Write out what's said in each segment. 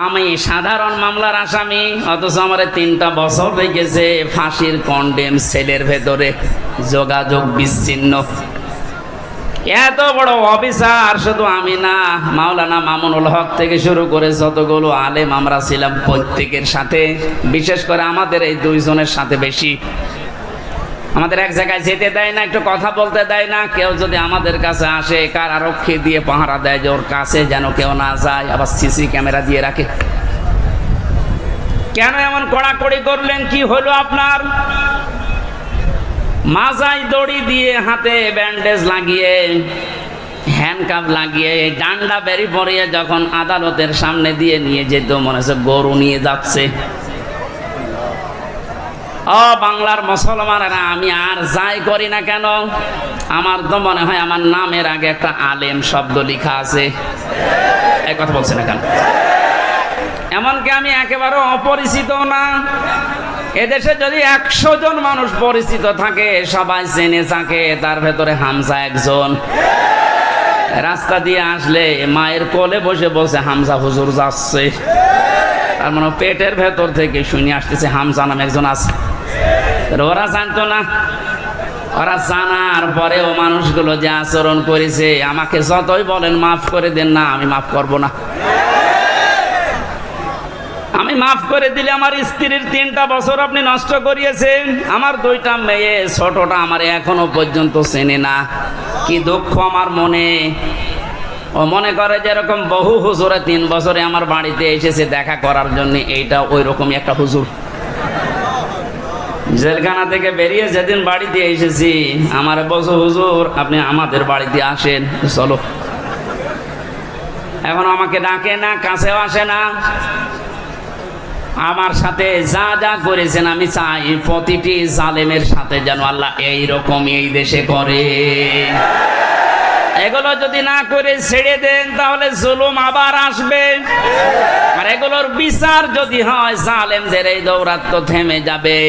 আমি সাধারণ মামলার আসামি, অথচ আমার 3টা বছর হয়ে গেছে ফাঁসির কন্ডেম সেলের ভেতরে, যোগাযোগ বিচ্ছিন্ন। এত বড় অফিসার শুধু আমি না, মাওলানা মামুনুল হক থেকে শুরু করে যতগুলো আলেম আমরা ছিলাম, প্রত্যেকের সাথে, বিশেষ করে আমাদের এই 2 জনের সাথে বেশি, আমাদের এক জায়গায় যেতে দেয় না, একটু কথা বলতে দেয় না। কেউ যদি আমাদের কাছে আসে, কারারক্ষী দিয়ে পাহারা দেয় যে ওর কাছে যেন কেউ না যায়, আবার সিসি ক্যামেরা দিয়ে রাখে। কেন এমন কড়াকড়ি করলেন? কি হলো আপনার? মাজায় দড়ি দিয়ে, হাতে ব্যান্ডেজ লাগিয়ে, হ্যান্ডকাপ লাগিয়ে, ডান্ডা বেরি পরিয়ে যখন আদালতের সামনে দিয়ে নিয়ে যেত, মনে হচ্ছে গরু নিয়ে যাচ্ছে। ও বাংলার মুসলমানেরা, আমি আর যাই করি না কেন, আমার তো মনে হয় আমার নামের আগে একটা আলেম শব্দ লেখা আছে। এই কথা বলছে না কেন? এমনকি আমি একেবারে অপরিচিত না। এদেশে যদি 100 জন মানুষ পরিচিত থাকে, সবাই চেনে থাকে, তার ভেতরে হামজা একজন। রাস্তা দিয়ে আসলে মায়ের কোলে বসে বসে হামজা হুজুর যাচ্ছে, তার মানে পেটের ভেতর থেকে শুনে আসতেছে হামজা নাম একজন আছে। ওরা জানতো না। ওরা জানার পরেও মানুষগুলো যে আচরণ করেছে, আমাকে যতই বলেন মাফ করে দেন না, আমি মাফ করব না। আমি মাফ করে দিলে আমার স্ত্রীর 3টা বছর আপনি নষ্ট করিয়েছেন, আমার 2টা মেয়ে, ছোটটা আমার এখনো পর্যন্ত চেনে না। কি দুঃখ আমার মনে। ও মনে করে যেরকম বহু হুজুরে 3 বছরে আমার বাড়িতে এসেছে দেখা করার জন্য, এইটা ওই রকমই একটা হুজুর। জেলখানা থেকে বেরিয়ে যেদিন বাড়িতে এসেছি, আমার বলছে হুজুর আপনি আমাদের বাড়িতে আসেন, চলো। এখন আমাকে ডাকে না, কাছেও আসে না। আমার সাথে যা যা করেছেন, আমি চাই প্রতিটি জালেমের সাথে যেন আল্লাহ এইরকম এই দেশে করে। এগুলো যদি না করে ছেড়ে দেন, তাহলে জুলুম আবার আসবে। আর এগুলোর বিচার যদি হয়, জালেমদের এই দৌরাত্ম থেমে যাবে।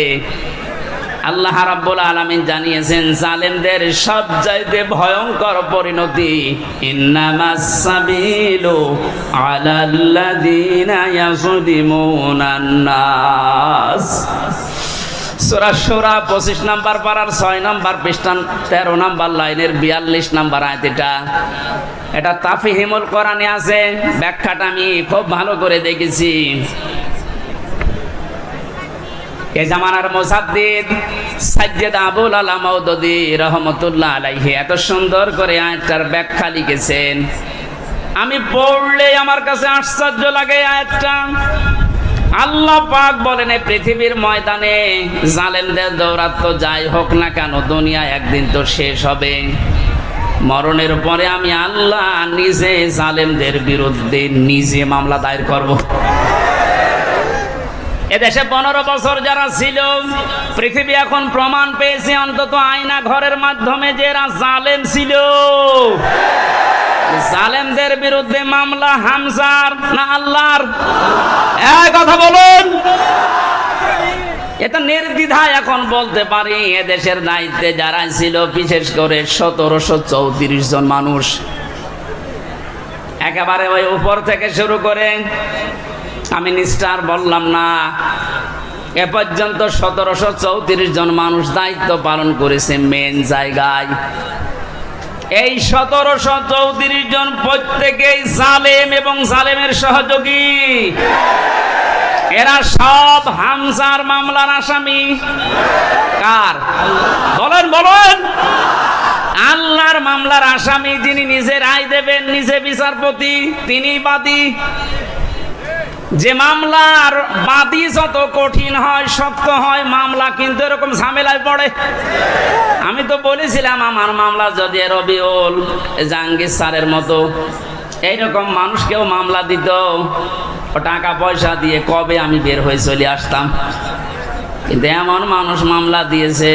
আল্লাহ রাব্বুল আলামিন জানিয়েছেন, জালেমদের সবচাইতে ভয়ঙ্কর পরিণতি, ইন্নামাস সাবিলু আলাল্লাযিনা ইয়াযলিমুনান নাস। সূরা সূরা 25 নম্বর পারার 6 নম্বর পৃষ্ঠা 13 নম্বর লাইনের 42 নম্বর আয়াত। এটা তাফহিমুল কোরআনে আছে, ব্যাখ্যাটা আমি খুব ভালো করে দেখেছি। এ জামানার মুসাদ্দিদ সাজ্জাদ আবুল আলা মাউদুদী রাহমাতুল্লাহ আলাইহি এত সুন্দর করে আয়াতটার ব্যাখ্যা লিখেছেন, আমি পড়লে আমার কাছে আশ্চর্য লাগে আয়াতটা। আল্লাহ পাক বলেন, এই পৃথিবীর ময়দানে জালেমদের দৌরাত্ম যাই হোক না কেন, দুনিয়া একদিন তো শেষ হবে। মরণের পরে আমি আল্লাহ নিজে জালেমদের বিরুদ্ধে নিজে মামলা দায়ের করব। এদেশে 15 বছর যারা ছিল, পৃথিবী এখন প্রমাণ পেয়েছে অন্তত আয়না ঘরের মাধ্যমে যে এরা জালেম ছিল। জালেমদের বিরুদ্ধে মামলা হামজার না আল্লাহর? এই কথা বলুন। এটা নির্দ্বিধায় এখন বলতে পারি, এদেশের দায়িত্বে যারা ছিল, বিশেষ করে 1734 জন মানুষ, একেবারে ওই উপর থেকে শুরু করে, আমি নিস্টার বললাম না, এ পর্যন্ত 1734 জন মানুষ দায়িত্ব পালন করেছে মেন জায়গায়। এই 1734 জন প্রত্যেকেই জালেম এবং জালেমের সহযোগী। এরা সব হামজার মামলার আসামি। কার? বলেন বলেন। আল্লাহর মামলার আসামি, যিনি নিজে রায় দেবেন, নিজে বিচারপতি, তিনি বাদী। যে মামলার বাদী যত কঠিন হয়, শক্ত হয় মামলা, কিন্তু এরকম ঝামেলায় পড়ে। আমি তো বলেছিলাম, আমার মামলা যদি রবিউল জাহাঙ্গীর স্যারের মতো এইরকম মানুষকেও মামলা দিত, টাকা পয়সা দিয়ে কবে আমি বের হয়ে চলে আসতাম। কিন্তু এমন মানুষ মামলা দিয়েছে,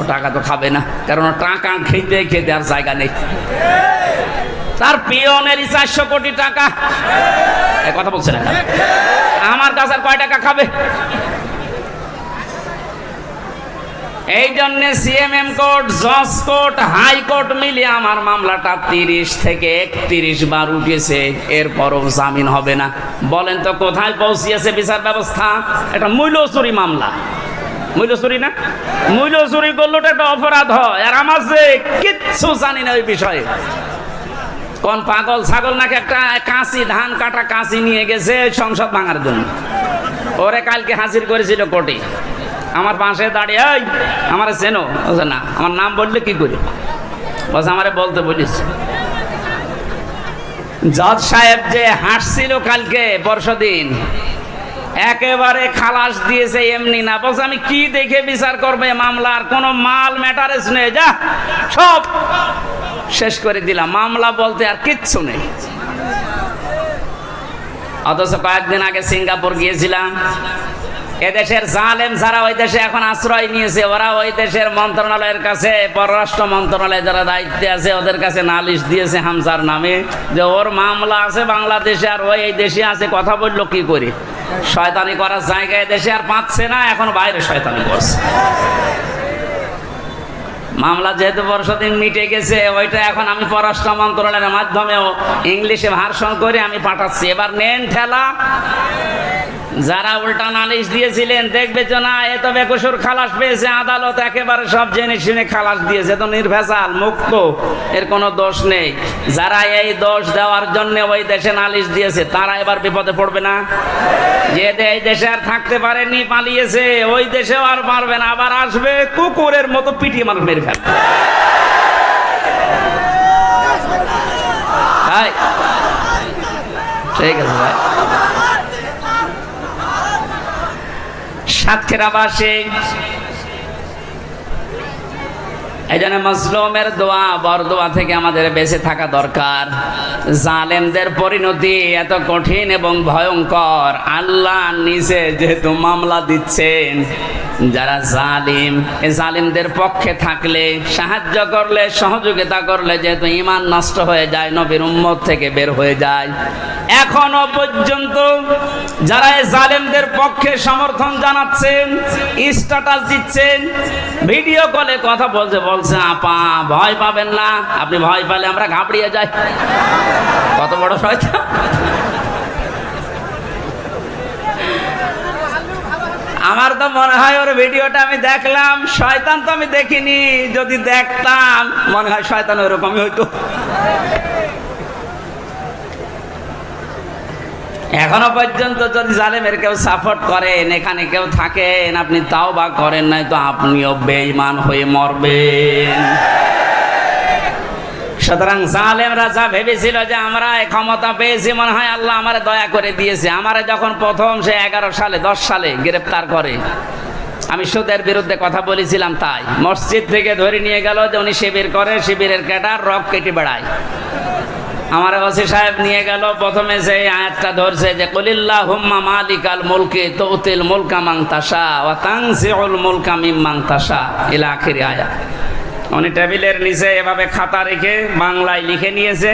ও টাকা তো খাবে না, কারণ টাকা খেতে খেতে আর জায়গা নেই। তার পিয়নেরই 400 কোটি টাকা। কথা বলছে না, আমার কাছে আর কয় টাকা খাবে? এই জন্য সিএমএম কোর্ট, জজ কোর্ট, হাইকোর্ট মিলিয়ে আমার মামলাটা 30 থেকে 31 বার উঠেছে, এরপরও জামিন হবে না। বলেন তো কোথায় পৌঁছিয়েছে বিচার ব্যবস্থা? এটা মূল্য চুরি মামলা। মূল্য চুরি না, মূল্য চুরি করলে একটা অপরাধ হয়, আর আমার যে কিচ্ছু জানি না ওই বিষয়ে। কোন পাগল ছাগল নাকি একটা কাঁচি, ধান কাটা কাঁচি নিয়ে গেছে সংসদ ভাঙার জন্য। ওরে কালকে হাজির করেছিল কোর্টে, আমার পাশে দাঁড়িয়ে, এই আমার চেনো? বলছে না। আমার নাম বললে কি করি? বলছে আমারে বলতে বলিস। জজ সাহেব যে হাসছিল কালকে পরশুদিন, একেবারে খালাস দিয়েছে এমনি না। বলছে আমি কি দেখে বিচার করবে মামলার? কোনো মাল ম্যাটারেস নেই, যা সব শেষ করে দিলাম, মামলা বলতে আর কিচ্ছু নেই। অথচ কয়েকদিন আগে সিঙ্গাপুর গিয়েছিলাম, এদেশের জালেম যারা ওই দেশে এখন আশ্রয় নিয়েছে, ওরা ওই দেশের মন্ত্রণালয়ের কাছে, পররাষ্ট্র মন্ত্রণালয়ে যারা দায়িত্বে আছে ওদের কাছে নালিশ দিয়েছে হামজার নামে, যে ওর মামলা আছে বাংলাদেশে আর ওই এই দেশে আছে। কথা বললো কি করে? শয়তানি করার জায়গায় দেশে আর পাচ্ছে না, এখন বাইরে শয়তানি করছে। মামলা যেহেতু পরশুদিন মিটে গেছে, ওইটা এখন আমি পররাষ্ট্র মন্ত্রণালয়ের মাধ্যমেও ইংলিশে ভার্সন করে আমি পাঠাচ্ছি। এবার নেন ঠেলা। যারা উল্টা নালিশ দিয়েছিলেন দেখবে যে না এ তো বেকসুর খালাস পেয়েছে, আদালত একেবারে সব জেনে শুনে খালাস দিয়েছে, তো নির্ভেজাল মুক্ত, এর কোনো দোষ নেই। যারা এই দোষ দেওয়ার জন্য ওই দেশে নালিশ দিয়েছে তারা এবার বিপদে পড়বে না? যে এই দেশে আর থাকতে পারেনি, পালিয়েছে, ওই দেশেও আর পারবে না, আবার আসবে কুকুরের মতো পিটিয়ে মানুষ মেরে ফেলবে। ঠিক আছে ভাই। সাতক্ষীরাবাসী এই জন্য মজলুমের দোয়া, বরদোয়া থেকে আমাদের বেঁচে থাকা দরকার। জালেমদের পরিণতি এত কঠিন এবং ভয়ঙ্কর, আল্লাহ নিজে যেহেতু মামলা দিচ্ছেন, যারা জালিম, এই জালিমদের পক্ষে থাকলে, সাহায্য করলে, সহযোগিতা করলে যেহেতু ঈমান নষ্ট হয়ে যায়, নবীর উম্মত থেকে বের হয়ে যায়। এখনো পর্যন্ত যারা এই জালিমদের পক্ষে সমর্থন জানাচ্ছেন, স্ট্যাটাস দিচ্ছেন, ভিডিও কলে কথা বলছে, বলছে আপা ভয় পাবেন না, আপনি ভয় পেলে আমরা ঘাবড়িয়ে যাই। কত বড় শয়তান! আমার তো মনে হয় ওর ভিডিওটা আমি দেখলাম, শয়তান তো আমি দেখিনি, যদি দেখতাম মনে হয় শয়তান ওরকমই হইতো। এখনো পর্যন্ত যদি জালেমের কেউ সাপোর্ট করেন, এখানে কেউ থাকেন, আপনি তাওবা করেন নাই তো আপনিও বেঈমান হয়ে মরবেন। সুতরাং জালেমরা যা ভেবেছিল যে আমরা ক্ষমতা পেয়েছি, মনে হয় আল্লাহ আমারে দয়া করে দিয়েছে। আমারে যখন প্রথম সে 11 সালে 10 সালে গ্রেপ্তার করে, আমি সুদের বিরুদ্ধে কথা বলেছিলাম, তাই মসজিদ থেকে ধরে নিয়ে গেল যে উনি শিবির করে, শিবিরের ক্যাডার, রক কেটে বেড়ায়। আমার ওসি সাহেব নিয়ে গেল, প্রথমে যে আয়াতটা ধরছে যে কুলিল্লাহুম্মা মালিকাল মুলকি তুতিল মুলকা মান তাশা ওয়া তানজিউল মুলকা মিম্মান তাশা ইলা আখির আয়াত। উনি টেবিলের নিচে এভাবে খাতা রেখে বাংলায় লিখে নিয়েছে,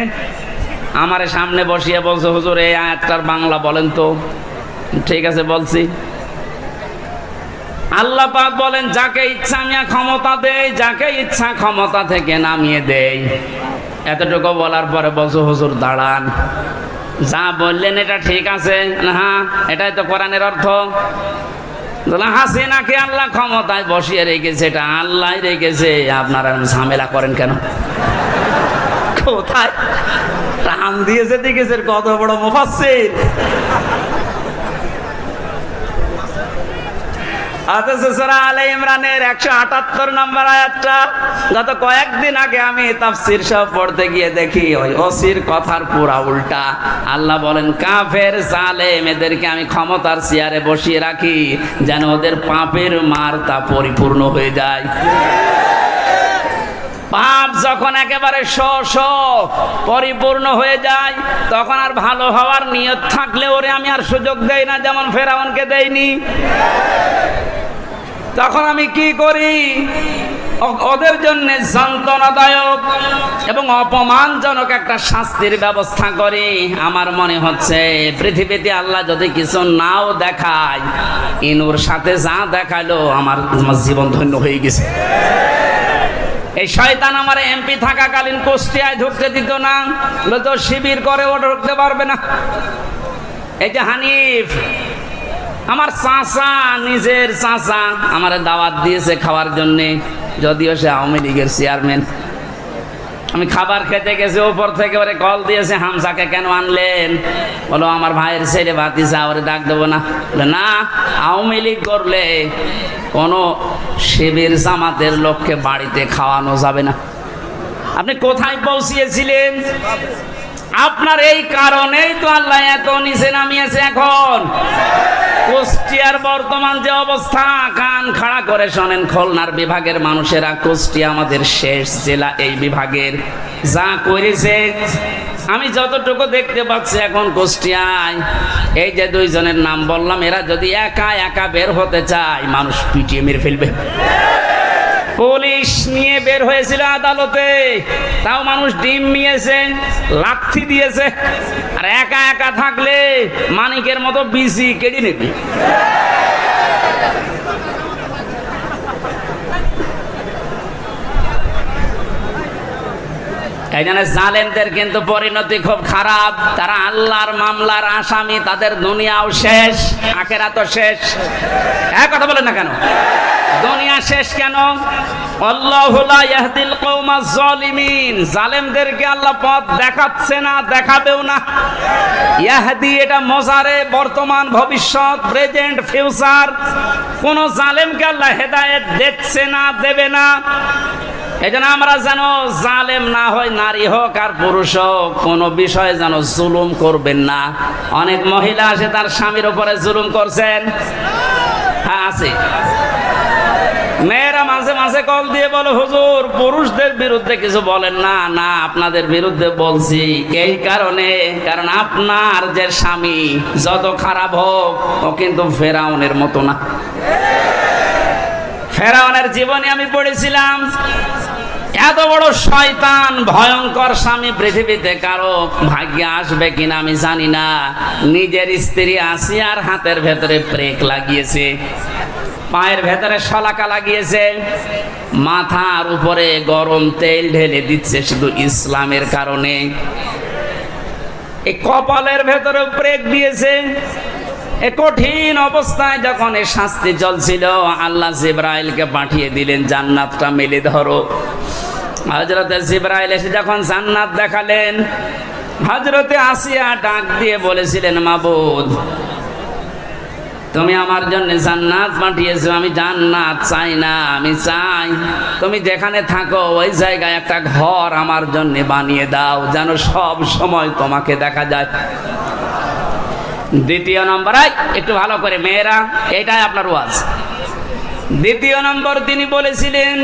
আমার সামনে বসিয়ে বলছে হুজুর এই আয়াতটার বাংলা বলেন তো। ঠিক আছে বলছি। আল্লাহ পাক বলেন যাকে ইচ্ছা আমি ক্ষমতা দেই, যাকে ইচ্ছা ক্ষমতা থেকে নামিয়ে দেই। এতটুকু বলার পরে বলছো হুজুর দাঁড়ান, যা বললেন এটা ঠিক আছে? হ্যাঁ, এটাই তো কোরআনের অর্থ। হাসিনাকে আল্লাহ ক্ষমতায় বসিয়ে রেখেছে, এটা আল্লাহ রেখেছে, আপনারা ঝামেলা করেন কেন? কোথায় টান দিয়েছে দেখেছে, কত বড় মুফাসসির। অথচ সূরা আলে ইমরানের 178 নম্বর আয়াতটা গত কয়েকদিন আগে আমি তাফসীর সহ পড়তে গিয়ে দেখি ওই ওসির কথার পুরা উল্টা। আল্লাহ বলেন কাফের জালেম এদেরকে আমি ক্ষমতার চেয়ারে বসিয়ে রাখি যেন ওদের পাপের মারতা পরিপূর্ণ হয়ে যায়। পাপ যখন একেবারে পরিপূর্ণ হয়ে যায়, তখন আর ভালো হওয়ার নিয়ত থাকলে ওরে আমি আর সুযোগ দেই না, যেমন ফেরাউনকে দেইনি। তখন আমি কি করি? ওদের জন্য যন্ত্রণাদায়ক এবং অপমানজনক একটা শাস্তির ব্যবস্থা করি। আমার মনে হচ্ছে পৃথিবীতে আল্লাহ যদি কিছু নাও দেখায়, ইনুর সাথে যা দেখালো আমার জীবন ধন্য হয়ে গেছে। এই শয়তান আমার এমপি থাকাকালীন কুষ্টিয়ায় ঢুকতে দিত না, তো শিবির করে ও ঢুকতে পারবে না। এই যে হানিফ আমার চাচা, নিজের চাচা আমার দাওয়াত দিয়েছে খাওয়ার জন্যে, যদিও সে আওয়ামী লীগের চেয়ারম্যান। আমি খাবার খেতে গেছি, ওপর থেকে ওরে কল দিয়েছে, হামসাকে কেন আনলেন? বলো আমার ভাইয়ের ছেলে ভাতিজা, ওরে ডাক দেবো না। বলে না, আওয়ামী লীগ করলে কোনো শিবির জামাতের লোককে বাড়িতে খাওয়ানো যাবে না। আপনি কোথায় পৌঁছিয়েছিলেন? আপনার এই কারণেই তো আল্লাহ এত নিচে নামিয়েছে। এখন কুষ্টিয়ার বর্তমান যে অবস্থা, কান খাড়া করে শোনেন খুলনার বিভাগের মানুষেরা, কুষ্টিয়া আমাদের শেষ জেলা, এই বিভাগের যা করেছে আমি যতটুকু দেখতে পাচ্ছি এখন কুষ্টিয়ায়, এই যে দুইজনের নাম বললাম, এরা যদি একা একা বের হতে চায় মানুষ পিটিয়ে মেরে ফেলবে। পুলিশ নিয়ে বের হয়েছিল আদালতে, তাও মানুষ ডিম নিয়েছে, লাথি দিয়েছে। আর একা একা থাকলে মানিকের মতো বিসি কেটে নেবে। এই জন্য জালেমদের কিন্তু পরিণতি খুব খারাপ। তারা আল্লাহর মামলার আসামি, তাদের দুনিয়াও শেষ, আখেরাতও শেষ। এক কথা বলেন না কেন? দুনিয়া শেষ কেন? আল্লাহু লা ইয়াহদিল কওমাজ জালিমিন, জালেমদেরকে আল্লাহ পথ দেখাচ্ছে না, দেখাবেও না। ইয়াহদি এটা মজারে, বর্তমান, ভবিষ্যৎ, প্রেজেন্ট, ফিউচার। কোন জালেমকে আল্লাহ হেদায়েত দিচ্ছে না, দেবে না। এই জন্য আমরা যেন জালেম না হয়, নারী হোক আর পুরুষ হোক, কোনো বিষয়ে যেন জুলুম করবেন না। অনেক মহিলা আছে তার স্বামীর উপরে জুলুম করছেন, হ্যাঁ আছে। মেয়েরা মাঝে মাঝে কল দিয়ে বলো, হুজুর পুরুষদের বিরুদ্ধে কিছু বলেন না। না, আপনাদের বিরুদ্ধে বলছি এই কারণে, কারণ আপনার যে স্বামী যত খারাপ হোক, ও কিন্তু ফেরাউনের মতো না। ফেরাউনের জীবনে আমি পড়েছিলাম, এত বড় শয়তান ভয়ঙ্কর স্বামী পৃথিবীতে কারো ভাগ্যে আসবে কিনা আমি জানি না। নিজের স্ত্রী আসিয়ার হাতের ভেতরে ব্রেক লাগিয়েছে, পায়ের ভেতরে শলাকা লাগিয়েছে, মাথার উপরে গরম তেল ঢেলে দিচ্ছে শুধু ইসলামের কারণে। এই কপালের ভেতরে ব্রেক দিয়েছে। এ কঠিন অবস্থায় যখন এ শাস্তি চলছিল, আল্লাহ জিবরাইলকে পাঠিয়ে দিলেন, জান্নাতটা মেলে ধরো। হযরতে জিবরাইল এসে যখন জান্নাত দেখালেন, হযরতে আসিয়া ডাক দিয়ে বলেছিলেন, মাবুদ তুমি আমার জন্য জান্নাত পাঠিয়েছো, আমি জান্নাত চাই না, আমি চাই তুমি যেখানে থাকো ওই জায়গায় একটা ঘর আমার জন্য বানিয়ে দাও, যেন সব সময় তোমাকে দেখা যায়। দ্বিতীয় নম্বর, একটু ভালো করে মেয়েরা, এটাই আপনার ওয়াজ। দ্বিতীয় নম্বর তিনি বলেছিলেন,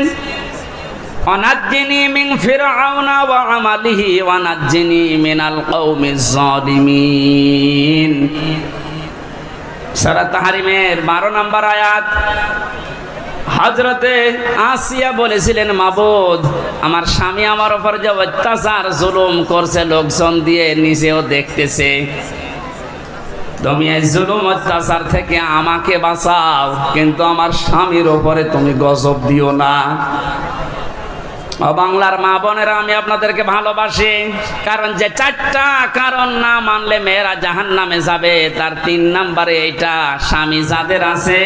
অনাজ্জিনি মিন ফিরআউনা ওয়া আমালিহি ওয়া নাজ্জিনি মিনাল কওমিজ জালিমিন। সূরা তাহরিমের 12 নম্বর আয়াত। হযরতে আসিয়া বলেছিলেন, মাবুদ আমার স্বামী আমার উপর যে অত্যাচার জুলুম করছে, লোকজন দিয়ে নিজেও দেখতেছে, তুমি এই জুলুম অত্যাচার থেকে আমাকে বাঁচাও, কিন্তু আমার স্বামীর উপরে তুমি গজব দিও না। ও বাংলার মা বোনেরা, আমি আপনাদেরকে ভালোবাসি, কারণ যে 4টা কারণ না মানলে মেয়েরা জাহান্নামে যাবে, তার 3 নম্বরে এইটা। স্বামী যাদের আছে,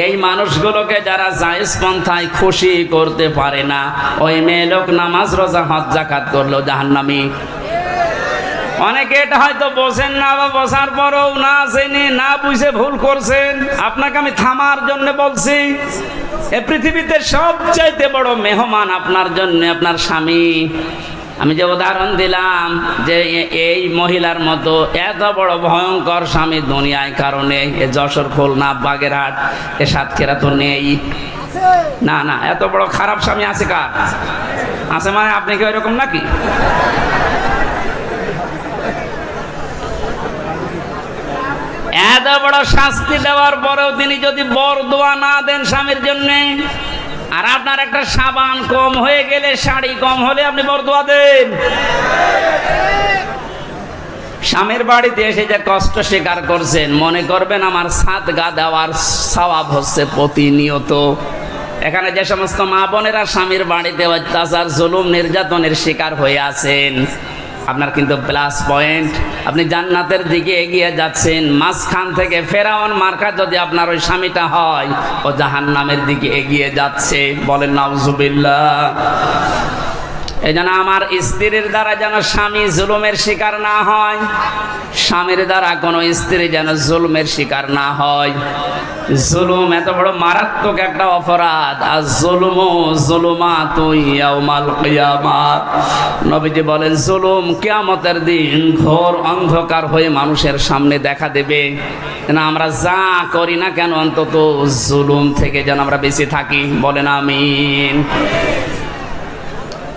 এই মানুষগুলোকে যারা জায়েজ পন্থায় খুশি করতে পারে না, ওই মেয়ে লোক নামাজ রোজা হজ যাকাত করলেও জাহান্নামী। অনেকে এটা হয়তো বোঝেন না, বা বোঝার পরেও না জেনে না বুঝে ভুল করছেন। আপনাকে আমি থামার জন্য বলছি, এই পৃথিবীতে সবচাইতে বড় মেহমান আপনার জন্য আপনার স্বামী। আমি যে উদাহরণ দিলাম যে এই মহিলার মতো এত বড় ভয়ঙ্কর স্বামী দুনিয়ায় কারণে এ যশোর, খুলনা, বাগেরহাট, এ সাতক্ষীরা তো নেই। না না, এত বড় খারাপ স্বামী আছে কার? আছে মানে আপনি কি ওইরকম নাকি? এত বড় শাস্তি দেওয়ার পরেও তিনি যদি বরদোয়া না দেন স্বামীর জন্য, আর আপনার একটা সাবান কম হয়ে গেলে, শাড়ি কম হলে আপনি বরদোয়া দেন। স্বামীর বাড়িতে এসে যে কষ্ট স্বীকার করছেন, মনে করবেন আমার সাদগা দেওয়ার সওয়াব হচ্ছে প্রতিনিয়ত। এখানে যে সমস্ত মা বোনেরা স্বামীর বাড়িতে অত্যাচার, জুলুম, নির্যাতনের শিকার হয়ে আছেন, আপনার কিন্তু প্লাস পয়েন্ট, আপনি জান্নাতের দিকে এগিয়ে যাচ্ছেন। মাঝখান থেকে ফেরাউন মার্কা যদি আপনার ওই স্বামীটা হয়, ও জাহান্নামের দিকে এগিয়ে যাচ্ছে। বলেন নাউজুবিল্লাহ। এই জন্য আমার স্ত্রীর দ্বারা যেন স্বামী জুলুমের শিকার না হয়, স্বামীর দ্বারা কোনো স্ত্রী যেন জুলুমের শিকার না হয়। জুলুম এত বড় মারাত্মক একটা অপরাধ। আর জুলুমু জুলুমাতুন ইয়াউমাল কিয়ামাত, নবীজি বলেন জুলুম কিয়ামতের দিন ঘোর অন্ধকার হয়ে মানুষের সামনে দেখা দেবে। না আমরা যা করি না কেন, অন্তত জুলুম থেকে যেন আমরা বেঁচে থাকি। বলেন আমিন।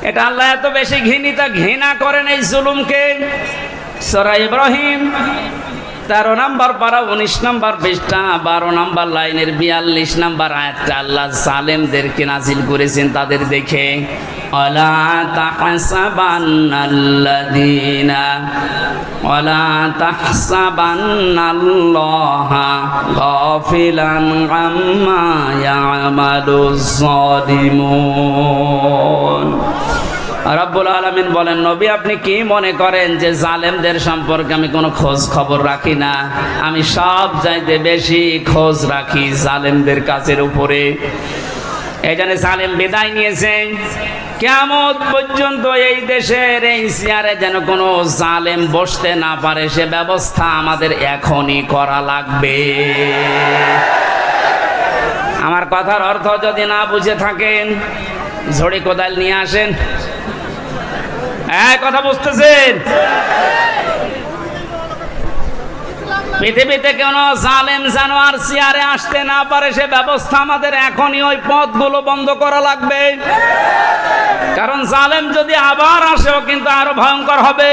এটা আল্লাহ এত বেশি ঘৃণা করেন এই জুলুমকে। সূরা ইব্রাহিম 13 নম্বর পারা 19 নম্বর পৃষ্ঠা 12 নম্বর লাইনের 42 নম্বর আয়াতটা আল্লাহ জালেমদেরকে নাজিল করেছেন তাদের দেখে। ওয়ালা তাহসাবান্নাল্লাহা গাফিলান আম্মা ইয়ামালুজ জালিমুন। রব্বুল আলামিন বলেন, নবী আপনি কি মনে করেন যে জালেমদের সম্পর্কে আমি কোনো খোঁজ খবর রাখি না? আমি সব চাইতে বেশি খোঁজ রাখি জালেমদের কাছের উপরে। এই জন্য জালেম বিদায় নিয়েছে। কিয়ামত পর্যন্ত এই দেশের এই চেয়ারে যেন কোনো জালেম বসতে না পারে, সে ব্যবস্থা আমাদের এখনই করা লাগবে। আমার কথার অর্থ যদি না বুঝে থাকেন, ঝড়ি কোদাল নিয়ে আসেন। কথা বুঝতেছেন? পৃথিবীতে কোনো জালেম জানোয়ার চেয়ারে আসতে না পারে, সে ব্যবস্থা আমাদের এখনই ওই পথগুলো বন্ধ করা লাগবে। কারণ জালেম যদি আবার আসেও কিন্তু আরো ভয়ঙ্কর হবে।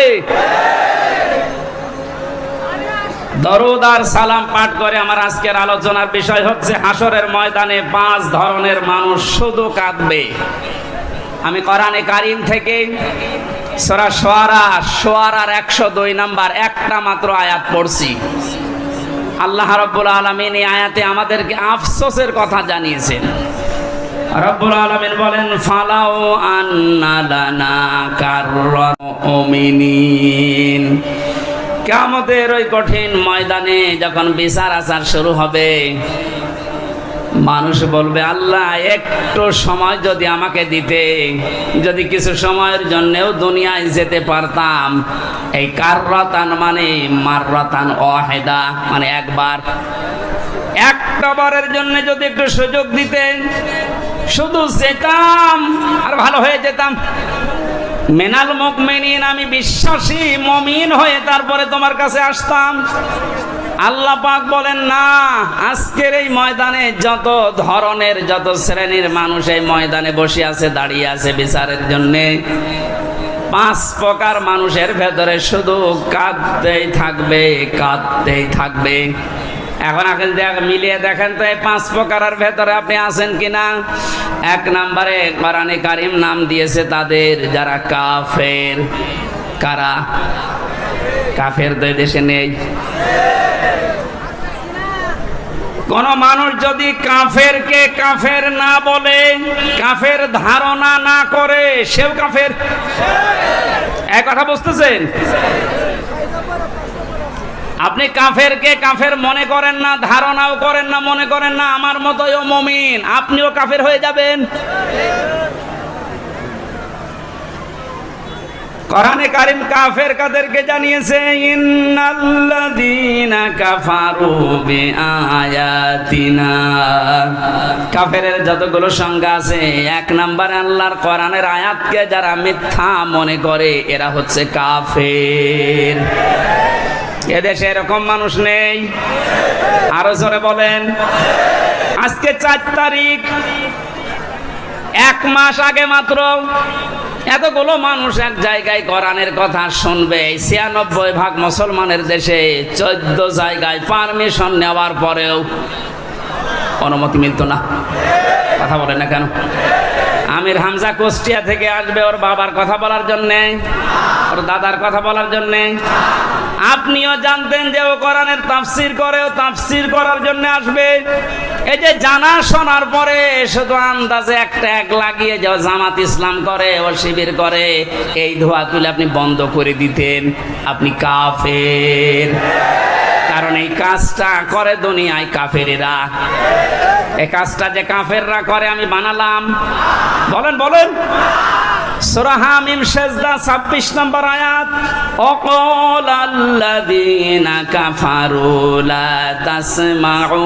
দরুদ আর সালাম পাঠ করে আমার আজকের আলোচনার বিষয় হচ্ছে হাসরের ময়দানে 5 ধরনের মানুষ শুধু কাঁদবে। আমি কোরআনে কারীম থেকে সূরা শুআরার 102 নম্বর একটা মাত্র আয়াত পড়ছি। আল্লাহ রাব্বুল আলামিন এই আয়াতে আমাদেরকে আফসোসের কথা জানিয়েছেন। রব্বুল আলামিন বলেন, ফালাউ আন্না লানা কাররাল মুমিনিন। কিয়ামতের ওই কঠিন ময়দানে যখন বিচার আচার শুরু হবে, মানুষ বলবে, আল্লাহ একটু সময় যদি আমাকে দিতে, যদি কিছু সময়ের জন্যও দুনিয়ায় যেতে পারতাম। এই কাররাতান মানে মাররাতান ওয়াহিদা, মানে একবার, একটা বারের জন্য যদি একটু সুযোগ দিতেন, শুধু যেতাম আর ভালো হয়ে যেতাম। মিনাল মুমিনিন, আমি বিশ্বাসী মুমিন হয়ে তারপরে তোমার কাছে আসতাম। আল্লাহ পাক বলেন, না, আজকের এই ময়দানে যত ধরনের যত শ্রেণীর মানুষ এই ময়দানে বসে আছে, দাঁড়িয়ে আছে বিচারের জন্যে, 5 প্রকার মানুষের ভেতরে শুধু কাঁদতেই থাকবে, কাঁদতেই থাকবে। এখন মিলিয়ে দেখেন তো এই 5 প্রকারের ভেতরে আপনি আছেন কিনা। 1 নম্বরে কোরআনে কারীম নাম দিয়েছে তাদের যারা কাফের। কারা কাফের? দেশে নেই। কোন মানুষ যদি কাফেরকে কাফের না বলে, কাফের ধারণা না করে, সেও কাফের। এক কথা বুঝতেছেন? আপনি কাফেরকে কাফের মনে করেন না, ধারণাও করেন না, মনে করেন না আমার মতোই ও মুমিন, আপনিও কাফের হয়ে যাবেন। কোরআনে কারীম কাফের কাদেরকে জানিয়েছে, ইন্নাল্লাযীনা কাফারু বিআয়াতিনা। কাফেরের যতগুলো সংজ্ঞা আছে, 1 নম্বরে আল্লাহর কোরআনের আয়াতকে যারা মিথ্যা মনে করে, এরা হচ্ছে কাফের। এদেশে এরকম মানুষ নেই? আরো জোরে বলেন। আজকে 4 তারিখ, 1 মাস আগে মাত্র এতগুলো মানুষ এক জায়গায় কোরআনের কথা শুনবে। 96% মুসলমানের দেশে 14 জায়গায় পারমিশন নেওয়ার পরেও অনুমতি মিলতো না। কথা বলে না কেন? আমির হামজা কুষ্টিয়া থেকে আসবে ওর বাবার কথা বলার জন্যে, ওর দাদার কথা বলার জন্যে। আপনিও জানতেন যে ও কোরআনের তাফসির করে, ও তাফসির করার জন্য আসবে। এই যে জানা শোনার পরে শুধু আন্দাজে একটা এক লাগিয়ে যে ও জামাত ইসলাম করে, ও শিবির করে, এই ধোয়া তুলে আপনি বন্ধ করে দিতেন। আপনি কাফের, কারণ এই কাজটা করে দুনিয়ায় কাফেরেরা। এই কাজটা যে কাফেররা করে আমি বানালাম। বলেন বলেন। সূরা হামিম সেজদা 26 নম্বর আয়াত, অকালাল্লাযীনা কাফারু লা তাসমাউ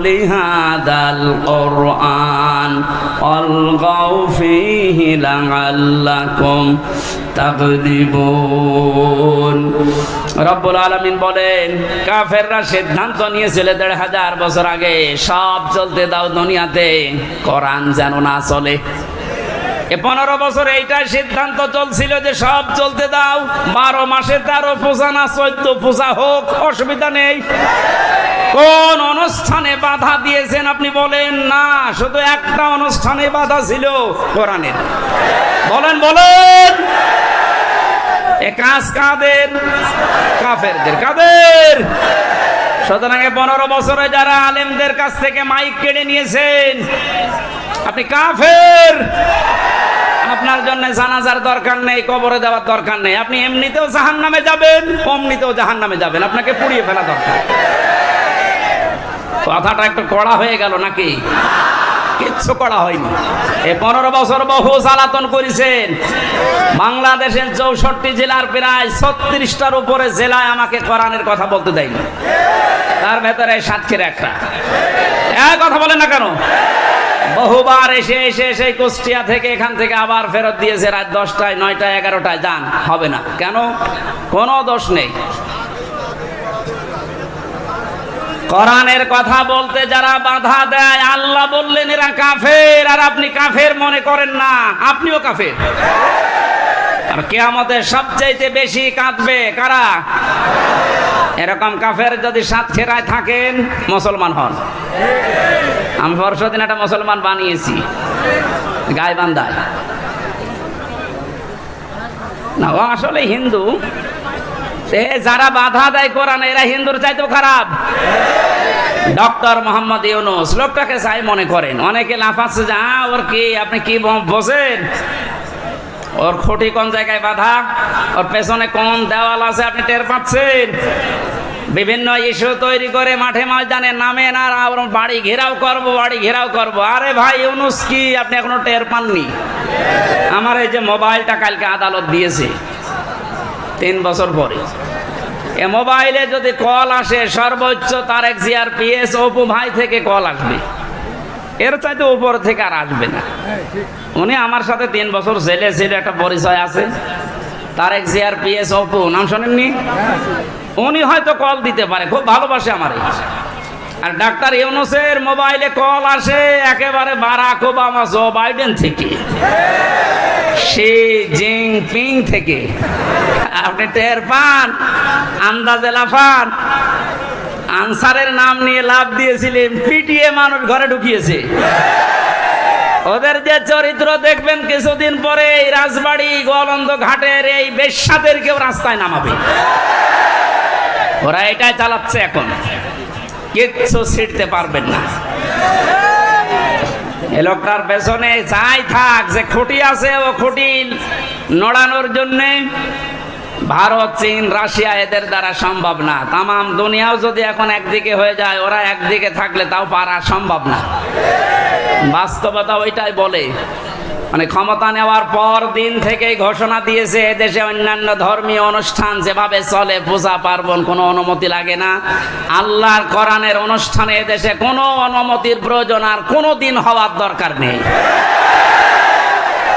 লিহাদাল কুরআন আলগাউ ফীহি লাআল্লাকুম তাগলিবুন। রব্বুল আলামিন বলেন, কাফেররা সিদ্ধান্ত নিয়েছিল ১৫০০ বছর আগে, সব চলতে দাও দুনিয়াতে, কোরআন যেন না চলে। 15 বছর এইটাই সিদ্ধান্ত চলছিল যে সব চলতে দাও, 12 মাসে 13 পূজা না 14 পূজা হোক, অসুবিধা নেই। কোন অনুষ্ঠানে বাধা দিয়েছেন আপনি বলেন? না, শুধু একটা অনুষ্ঠানে বাধা ছিল, কোরআনের। বলেন বলেন। এ কাজ কাদের? কাফেরদের। কাদের? সুতরাং 15 বছরে যারা আলেমদের কাছ থেকে মাইক কেড়ে নিয়েছেন, আপনি কাফের। আপনার জন্য জানাজার দরকার নেই, কবরে দেওয়ার দরকার নেই। আপনি এমনিতেও জাহান্নামে যাবেন, অমনিতেও জাহান্নামে যাবেন। আপনাকে পুড়িয়ে ফেলা দরকার। কথাটা একটু কড়া হয়ে গেল নাকি? কিচ্ছু করা হয়নি। এই 15 বছর বহু জ্বালাতন করেছেন। বাংলাদেশের 64 জেলার প্রায় 36টার উপরে জেলায় আমাকে কোরআনের কথা বলতে দেয়নি। তার ভেতরে সাতক্ষীরা একটা। কথা বলেন না কেন? বহুবার এসে এসে সেই কুষ্টিয়া থেকে এখান থেকে আবার ফেরত দিয়েছে রাত 10টায়, 9টায়, 11টায়। যান, হবে না। কেন? কোনো দোষ নেই। কোরআনের কথা বলতে যারা বাধা দেয়, আল্লাহ বললেন এরা কাফের, আর আপনি কাফের মনে করেন না, আপনিও কাফের। আর কিয়ামতে সবচাইতে বেশি কাঁদবে কারা? এরকম কাফের যদি সাতক্ষীরায় থাকেন, মুসলমান হন। আমি পরশুদিন একটা মুসলমান বানিয়েছি গাইবান্ধায়। না, ও আসলে হিন্দু। যারা বাধা দেয় কোরআন, এরা হিন্দুর চাইতেও খারাপ। ডক্টর মোহাম্মদ ইউনূস লোকটাকে চাই মনে করেন। অনেকে লাফাচ্ছে যে ওর কি, আপনি কি বোঝেন? ওর খুঁটি কোন জায়গায় বাধা, ওর পেছনে কোন দেওয়াল আছে আপনি টের পাচ্ছেন? বিভিন্ন ইস্যু তৈরি করে মাঠে ময়দানে নামেন আর বাড়ি ঘেরাও করবো, বাড়ি ঘেরাও করবো। আরে ভাই, ইউনূস কি আপনি এখনো টের পাননি? আমার এই যে মোবাইলটা কালকে আদালত দিয়েছে 3 বছর পরে, এ মোবাইলে যদি কল আসে সর্বোচ্চ তারেক জিয়ার পিএস অপু ভাই থেকে কল আসবে, এর চাইতে উপর থেকে আর আসবে না। উনি আমার সাথে 3 বছর জেলে ছিল, একটা পরিচয় আছে। তারেক জিয়ার পিএস অপু, নাম শোনেননি? উনি হয়তো কল দিতে পারে, খুব ভালোবাসে আমারে। আর ডাক্তার ইউনূসের মোবাইলে কল আসে একেবারে বারাক ওবামা, জো বাইডেন থেকে, শি জিনপিং থেকে। আপনি টের পান? আন্দাজে লাফান। আনসারের নাম নিয়ে লাভ দিয়েছিলেন, পিটিয়ে মানুষ ঘরে ঢুকিয়েছে। ওদের যে চরিত্র দেখবেন কিছুদিন পরে এই রাজবাড়ি গোয়ালন্দ ঘাটের এই বেশ্যাদেরকেও রাস্তায় নামাবে। ওরা এটাই চালাচ্ছে এখন, কিচ্ছু ছিঁড়তে পারবেন না। এ লোকটার পেছনে যাই থাক, যে খুঁটি আছে ও খুঁটি নড়ানোর জন্যে ভারত, চীন, রাশিয়া, এদের দ্বারা সম্ভব না। তামাম দুনিয়াও যদি এখন একদিকে হয়ে যায়, ওরা একদিকে থাকলে তাও পারা সম্ভব না। বাস্তবতা ওইটাই বলে। মানে ক্ষমতা নেওয়ার পর দিন থেকেই ঘোষণা দিয়েছে এদেশে অন্যান্য ধর্মীয় অনুষ্ঠান যেভাবে চলে, পূজা পার্বণ, কোনো অনুমতি লাগে না। আল্লাহর কোরআনের অনুষ্ঠানে এদেশে কোনো অনুমতির প্রয়োজন আর কোনো দিন হওয়ার দরকার নেই।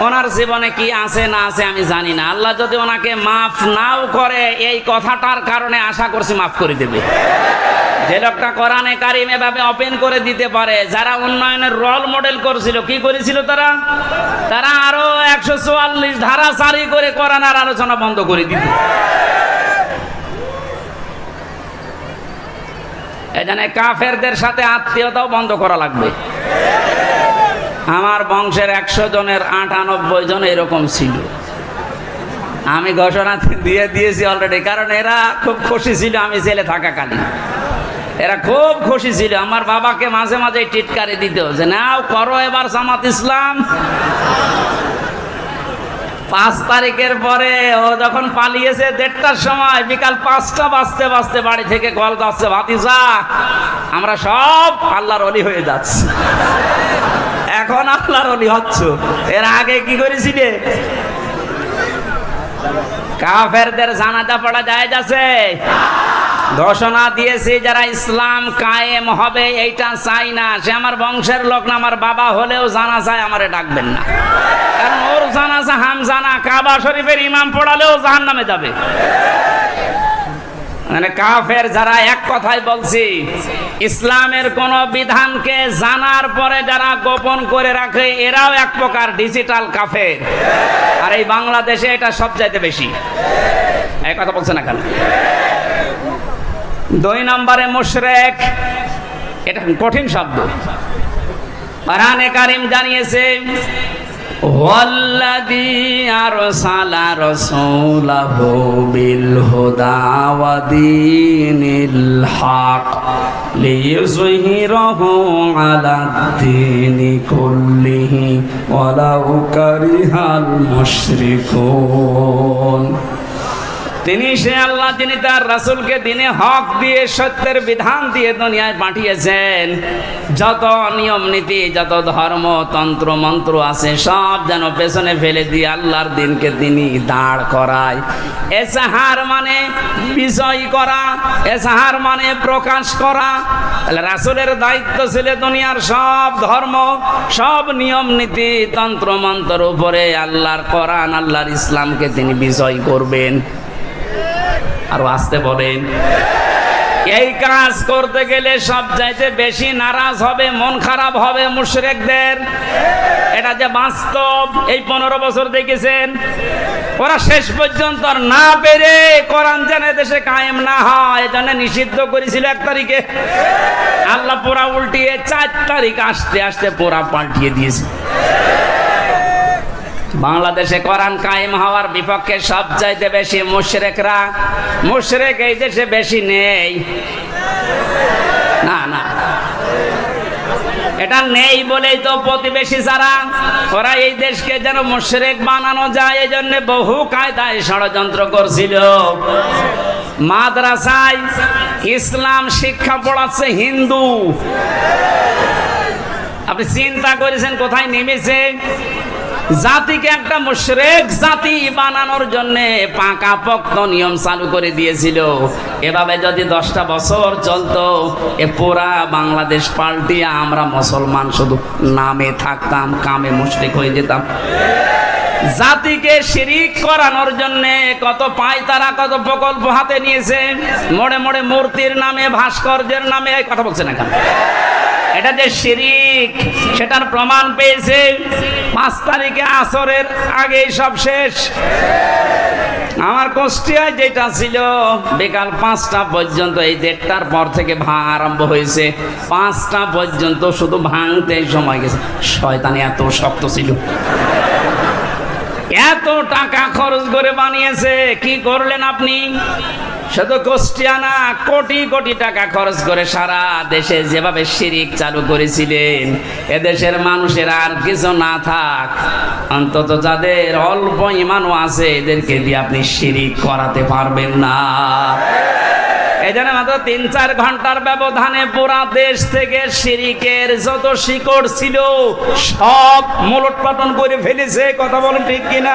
ওনার জীবনে কি আছে না আছে আমি জানি না। আল্লাহ যদি ওনাকে মাফ নাও করে, এই কথাটার কারণে আশা করছি মাফ করে দেবে। যে লোকটা কোরআনে কারিম এভাবে ওপেন করে দিতে পারে, যারা উন্নয়নের রোল মডেল করেছিল, কি করেছিল তারা? তারা আরো 144 ধারা জারি করে কোরআনের আলোচনা বন্ধ করে দিত। এই জন্য কাফেরদের সাথে আত্মীয়তাও বন্ধ করা লাগবে। আমার বংশের 100 জনের 98 জন এরকম ছিল। আমি ঘোষণা দিয়ে দিয়েছি অলরেডি, কারণ এরা খুব খুশি ছিল আমি জেলে থাকাকালীন। এরা খুব খুশি ছিল, আমার বাবাকে মাঝে মাঝে টিটকারি দিত যে নাও করো এবার জামাত ইসলাম। 5 তারিখের পরে ও যখন পালিয়েছে 1:30টার সময়, বিকাল 5টা বাজতে বাজতে বাড়ি থেকে কল যাচ্ছে, ভাতিজা আমরা সব আল্লাহর ওলি হয়ে যাচ্ছি। এখন আল্লাহর ওলি হচ্ছ, এর আগে কি করেছিলে? কাফেরদের জানাজা পড়া জায়েজ আছে? ঘোষণা দিয়েছি যারা ইসলাম কায়েম হবে এইটা চাই না, সে আমার বংশের লোক না, আমার বাবা হলেও জানাজায় আমারে ডাকবেন না, কারণ ওর জানাজা হামজানা কাবা শরীফের ইমাম পড়ালেও জাহান্নামে যাবে। মানে কাফের যারা, এক কথাই বলছি, ইসলামের কোন বিধানকে জানার পরে যারা গোপন করে রাখে এরাও এক প্রকার ডিজিটাল কাফের। আর এই বাংলাদেশে এটা সবচাইতে বেশি। এই কথা বলছে না কেন? 2 নম্বরে মুশরিক, এটা কঠিন শব্দ। কোরআনে কারীম জানিয়েছে ওয়াল্লাযী আরসালা রাসূলাহু বিল হুদা ওয়া দীনিল হক লিইয়ুযহিরাহু আলাদ দীনি কুল্লিহি ওয়ালাউ কারিহাল মুশরিকুন। তিনি সে আল্লাহ যিনি তার রাসূলকে দিনে হক দিয়ে, সত্যের বিধান দিয়ে দুনিয়ায় পাঠিয়েছেন। যত নিয়ম নীতি, যত ধর্ম তন্ত্র মন্ত্র আছে সব যেন পেছনে ফেলে দিয়ে আল্লাহর দিনকে তিনি দাঁড় করায়। এজাহার মানে বিজয় করা, এজাহার মানে প্রকাশ করা। রাসূলের দায়িত্ব ছিল দুনিয়ার সব ধর্ম, সব নিয়ম নীতি তন্ত্র মন্ত্রের উপরে আল্লাহর কোরআন, আল্লাহর ইসলামকে তিনি বিজয় করবেন। আর আসতে বলেন, এই কাজ করতে গেলে সবচাইতে বেশি নারাজ হবে, মন খারাপ হবে মুশরিকদের। এটা যে বাস্তব, এই 15 বছর দেখেছেন। ওরা শেষ পর্যন্ত না পেরে কোরআন যেন দেশে কায়েম না হয় এজন্য নিষিদ্ধ করেছিল 1 তারিখে। আল্লাহ পুরা উল্টিয়ে 4 তারিখ আসতে আসতে পুরা পাল্টিয়ে দিয়েছে। বাংলাদেশে কোরআন কায়েম হওয়ার বিপক্ষে সবচাইতে বেশি মুশরিকরা। মুশরিক এই দেশে বেশি নেই, না না, এটা নেই বলেই তো প্রতিবেশী যারা, ওরা এই দেশকে যেন মুশরিক বানানো যায় এই জন্য বহু কায়দায় ষড়যন্ত্র করছিল। মাদ্রাসায় ইসলাম শিক্ষা পড়াচ্ছে হিন্দু। আপনি চিন্তা করেছেন কোথায় নেমেছে? জাতিকে একটা মুশরিক জাতি বানানোর জন্য পাকাপোক্ত নিয়ম চালু করে দিয়েছিল। এভাবে যদি 10টা বছর চলতো, এ পুরা বাংলাদেশ পাল্টিয়ে আমরা মুসলমান শুধু নামে থাকতাম, কামে মুশরিক হয়ে যেতাম। জাতিকে শিরিক করানোর জন্য কত পায়তারা, কত প্রকল্প হাতে নিয়েছে। মোড়ে মোড়ে মূর্তির নামে, ভাস্কর্যের নামে, এই কথা বলছে না কেন? এটা যে শিরিক সেটার প্রমাণ পেয়েছে। 5 তারিখে আসরের আগে সব শেষ। আমার কুষ্টিয়ায় যেটা ছিল বিকাল 5টা পর্যন্ত, এই 1:30টার পর থেকে আরম্ভ হয়েছে, 5টা পর্যন্ত শুধু ভাঙতে সময় গেছে। শয়তানি এত শক্ত ছিল, এত টাকা খরচ করে বানিয়েছে। কি করলেন আপনি? শুধু কুষ্টিয়া না, কোটি কোটি টাকা খরচ করে সারা দেশে যেভাবে শিরিক চালু করেছিলেন, এদেশের মানুষের আর কিছু না থাক, অন্তত যাদের অল্প ঈমানও আছে এদেরকে দিয়ে আপনি শিরিক করাতে পারবেন না। এই জন্য মাত্র 3-4 ঘন্টার ব্যবধানে পুরা দেশ থেকে শিরিকের যত শিকড় ছিল সব মূলোৎপাটন করে ফেলেছে। কথা বলেন ঠিক কিনা?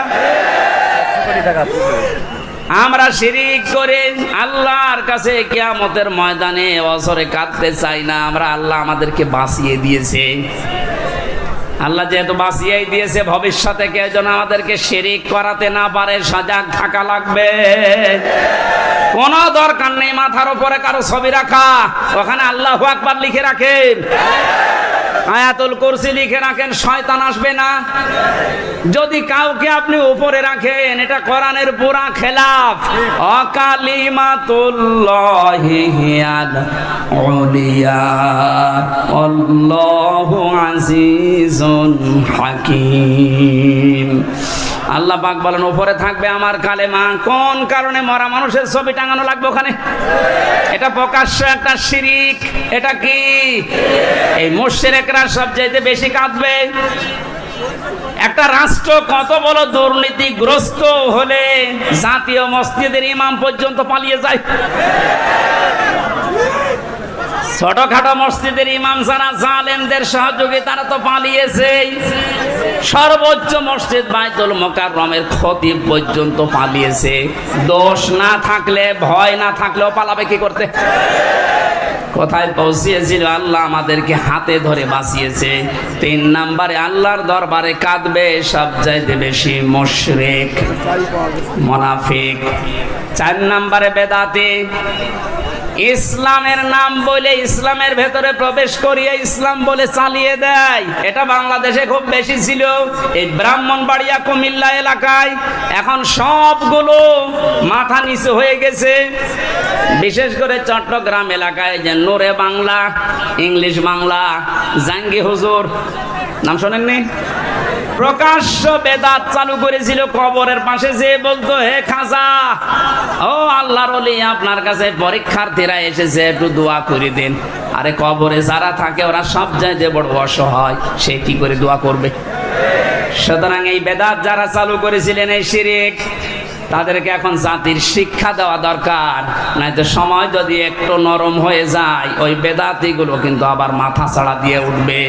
আমরা শিরিক করে আল্লাহর কাছে কিয়ামতের ময়দানে অজরে কাঁদতে চাই না। আমরা, আল্লাহ আমাদেরকে বাঁচিয়ে দিয়েছে। আল্লাহ যেহেতু বাঁচিয়ে দিয়েছে, ভবিষ্যতে কেউ যেন আমাদেরকে শিরিক করাতে না পারে সজাগ থাকা লাগবে। কোনো দরকার নেই মাথার উপরে কারো ছবি রাখা, ওখানে আল্লাহু আকবার লিখে রাখেন। আয়াতুল কুরসি লিখে রাখেন, শয়তান আসবে না। যদি কাউকে আপনি উপরে রাখেন, এটা কোরআনের পুরা খেলাফ। অকালিমাতুল্লাহি হিয়াল উলিয়া আল্লাহু আজিজুন হাকীম। আল্লাহ পাক বলেন উপরে থাকবে আমার কালেমা। কোন কারণে মরা মানুষের ছবি টাঙানো লাগবে ওখানে? এটা প্রকাশ্য একটা শিরিক। এটা কি? এই মুশরিকরা সবচাইতে বেশি কাঁদবে। একটা রাষ্ট্র কত বড় দুর্নীতিগ্রস্ত হলে জাতীয় মসজিদের ইমাম পর্যন্ত পালিয়ে যায়। ছোটখাটো মসজিদের ইমাম যারা জালেমদের সহযোগী তারা তো পালিয়েছে। সর্বোচ্চ মসজিদ বাইতুল মুকাররমের খতিব পর্যন্ত পালিয়েছে। দোষ না থাকলে, ভয় না থাকলেও পালাবে কি করতে? কোথায় পৌঁছিয়েছিল? আল্লাহ আমাদেরকে হাতে ধরে বাঁচিয়েছে। 3 নম্বরে আল্লাহর দরবারে কাঁদবে সবচাইতে বেশি মুশরিক, মুনাফিক। 4 নম্বরে বেদাতি। ইসলামের নাম বলে ইসলামের ভেতরে প্রবেশ করিয়ে ইসলাম বলে চালিয়ে দেয়। এটা বাংলাদেশে খুব বেশি ছিল। এই ব্রাহ্মণবাড়িয়া, কুমিল্লা এলাকায় এখন সবগুলো মাথা নিচু হয়ে গেছে। বিশেষ করে চট্টগ্রাম এলাকায় যে নূরে বাংলা, ইংলিশ বাংলা, জাঙ্গি হুজুর, নাম শোনেননি? প্রকাশ্য বেদাত চালু করেছিল। কবরের পাশে যে বলতো, হে খাজা, ও আল্লাহর ওলি, আপনার কাছে পরীক্ষার্থীরা এসেছে, একটু দোয়া করে দেন। আরে কবরে যারা থাকে ওরা সব চাইতে বড় অসহায়, সে কি করে দোয়া করবে? সুতরাং এই বেদাত যারা চালু করেছিলেন, এই শিরক, তাদেরকে এখন জাতির শিক্ষা দেওয়া দরকার। নয়তো সময় যদি একটু নরম হয়ে যায়, ওই বেদাতিগুলো কিন্তু আবার মাথা ছাড়া দিয়ে উঠবে।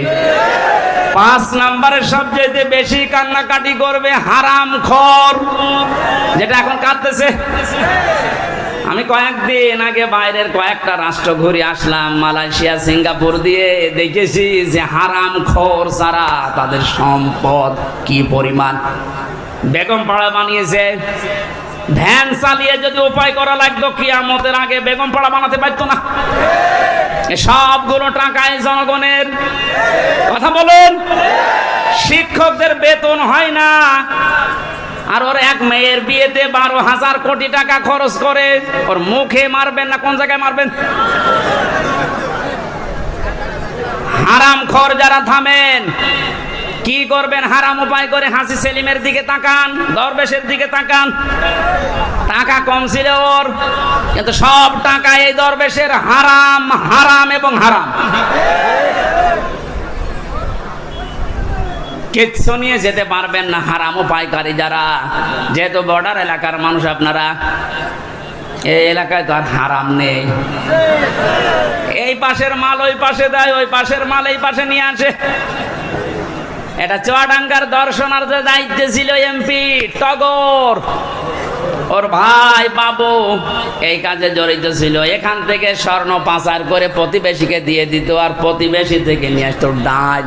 5 নম্বরে সবচেয়ে বেশি কান্নাকাটি করবে হারামখোর, যেটা এখন কাঁদতেছে। আমি কয়েকদিন আগে বাইরের কয়েকটা রাষ্ট্র ঘুরে আসলাম, মালয়েশিয়া, সিঙ্গাপুর দিয়ে, দেখেছি যে হারামখোর যারা, তাদের সম্পদ কি পরিমাণ। বেগম পাড়া বানিয়েছে। ভ্যান চালিয়ে যদি উপায় করা লাগতো, কিয়ামতের আগে বেগম পাড়া বানাতে পারতো না। সবগুলো টাকায় জনগণের। কথা বলুন। শিক্ষকদের বেতন হয় না, আর ওর এক মেয়ের বিয়েতে 12,000 কোটি টাকা খরচ করে। ওর মুখে মারবেন না কোন জায়গায় মারবেন? হারামখোর যারা, থামেন। কি করবেন? হারাম উপায় করে হাসি সেলিমের দিকে তাকান, দরবেশের দিকে তাকান। টাকা কম ছিল ওর, কিন্তু সব টাকা এই দরবেশের। হারাম, হারাম এবং হারাম। কিচ্ছু নিয়ে যেতে পারবেন না হারাম উপায়কারী যারা। যেহেতু বর্ডার এলাকার মানুষ আপনারা, এই এলাকায় তো আর হারাম নেই। এই পাশের মাল ওই পাশে দেয়, ওই পাশের মাল এই পাশে নিয়ে আসে। এটা চুয়াডাঙ্গার দর্শনার্থে দায়িত্বে ছিল এমপি টগর, ওর ভাই বাবু এই কাজে জড়িত ছিল। এখান থেকে স্বর্ণ পাচার করে প্রতিবেশীকে দিয়ে দিত, আর প্রতিবেশী থেকে নিয়ে আসতো ডাল।